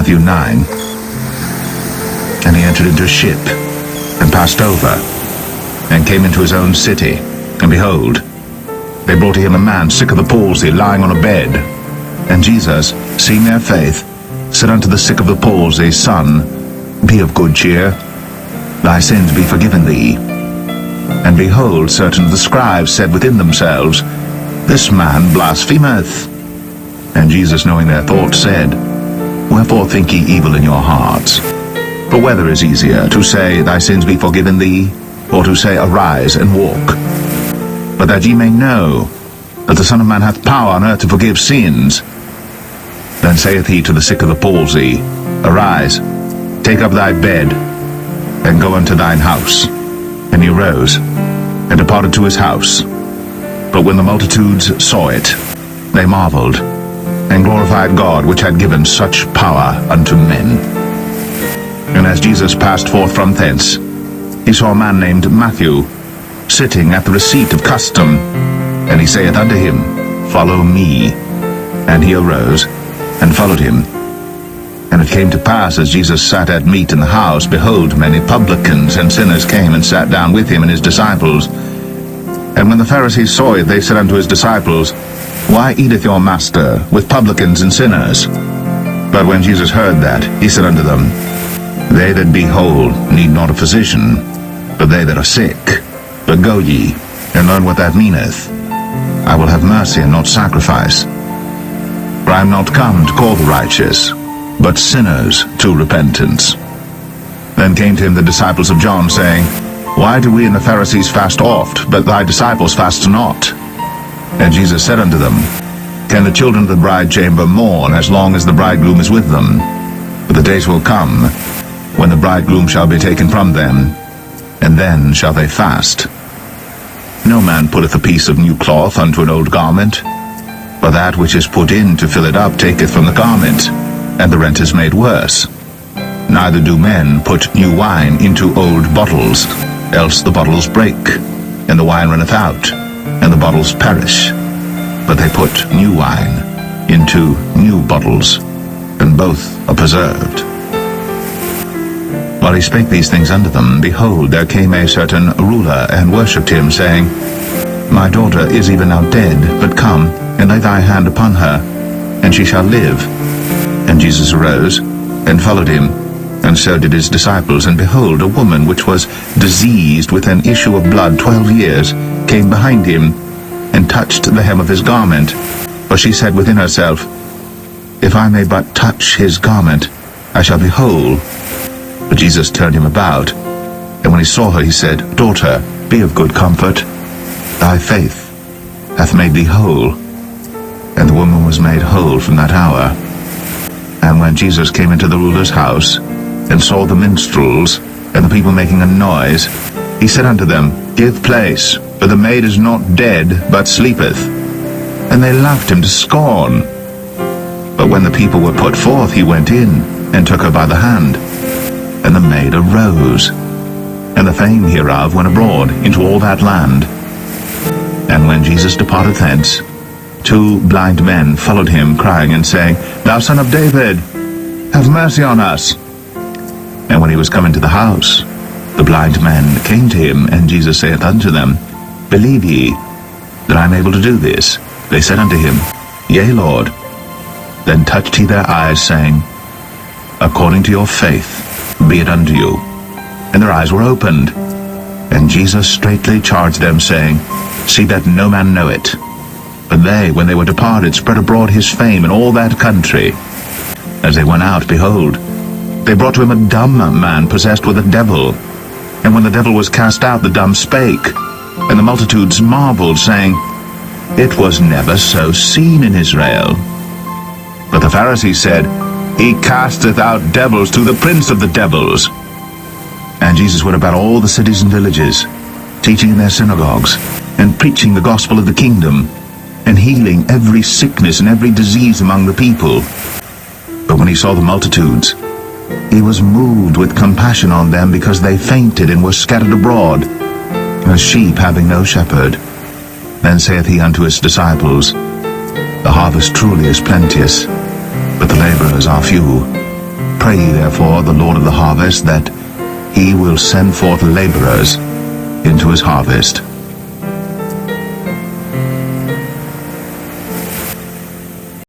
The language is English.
Matthew 9. And he entered into a ship, and passed over, and came into his own city. And behold, they brought to him a man sick of the palsy, lying on a bed. And Jesus, seeing their faith, said unto the sick of the palsy, Son, be of good cheer, thy sins be forgiven thee. And behold, certain of the scribes said within themselves, This man blasphemeth. And Jesus, knowing their thoughts, said, Wherefore think ye evil in your hearts? For whether is easier, to say, Thy sins be forgiven thee, or to say, Arise and walk? But that ye may know that the Son of Man hath power on earth to forgive sins. Then saith he to the sick of the palsy, Arise, take up thy bed, and go unto thine house. And he arose, and departed to his house. But when the multitudes saw it, they marveled, and glorified God, which had given such power unto men. And as Jesus passed forth from thence, he saw a man named Matthew, sitting at the receipt of custom. And he saith unto him, Follow me. And he arose, and followed him. And it came to pass, as Jesus sat at meat in the house, behold, many publicans and sinners came and sat down with him and his disciples. And when the Pharisees saw it, they said unto his disciples, Why eateth your master with publicans and sinners? But when Jesus heard that, he said unto them, They that be whole need not a physician, but they that are sick. But go ye, and learn what that meaneth. I will have mercy and not sacrifice. For I am not come to call the righteous, but sinners to repentance. Then came to him the disciples of John, saying, Why do we and the Pharisees fast oft, but thy disciples fast not? And Jesus said unto them, Can the children of the bride chamber mourn as long as the bridegroom is with them? But the days will come, when the bridegroom shall be taken from them, and then shall they fast. No man putteth a piece of new cloth unto an old garment, for that which is put in to fill it up taketh from the garment, and the rent is made worse. Neither do men put new wine into old bottles, else the bottles break, and the wine runneth out, and the bottles perish. But they put new wine into new bottles, and both are preserved. While he spake these things unto them, behold, there came a certain ruler, and worshipped him, saying, My daughter is even now dead, but come, and lay thy hand upon her, and she shall live. And Jesus arose, and followed him, and so did his disciples. And behold, a woman which was diseased with an issue of blood 12 years, came behind him, and touched the hem of his garment. For she said within herself, If I may but touch his garment, I shall be whole. But Jesus turned him about, and when he saw her, he said, Daughter, be of good comfort. Thy faith hath made thee whole. And the woman was made whole from that hour. And when Jesus came into the ruler's house, and saw the minstrels, and the people making a noise, he said unto them, Give place, for the maid is not dead, but sleepeth. And they laughed him to scorn. But when the people were put forth, he went in, and took her by the hand. And the maid arose, and the fame hereof went abroad into all that land. And when Jesus departed thence, 2 blind men followed him, crying and saying, Thou son of David, have mercy on us. And when he was come into the house, the blind men came to him, and Jesus saith unto them, Believe ye that I am able to do this? They said unto him, Yea, Lord. Then touched he their eyes, saying, According to your faith be it unto you. And their eyes were opened. And Jesus straitly charged them, saying, See that no man know it. But they, when they were departed, spread abroad his fame in all that country. As they went out, behold, they brought to him a dumb man possessed with a devil. And when the devil was cast out, the dumb spake. And the multitudes marveled, saying, It was never so seen in Israel. But the Pharisees said, He casteth out devils through the prince of the devils. And Jesus went about all the cities and villages, teaching in their synagogues, and preaching the gospel of the kingdom, and healing every sickness and every disease among the people. But when he saw the multitudes, he was moved with compassion on them, because they fainted and were scattered abroad, as sheep having no shepherd. Then saith he unto his disciples, The harvest truly is plenteous, but the laborers are few. Pray ye therefore the Lord of the harvest that he will send forth laborers into his harvest.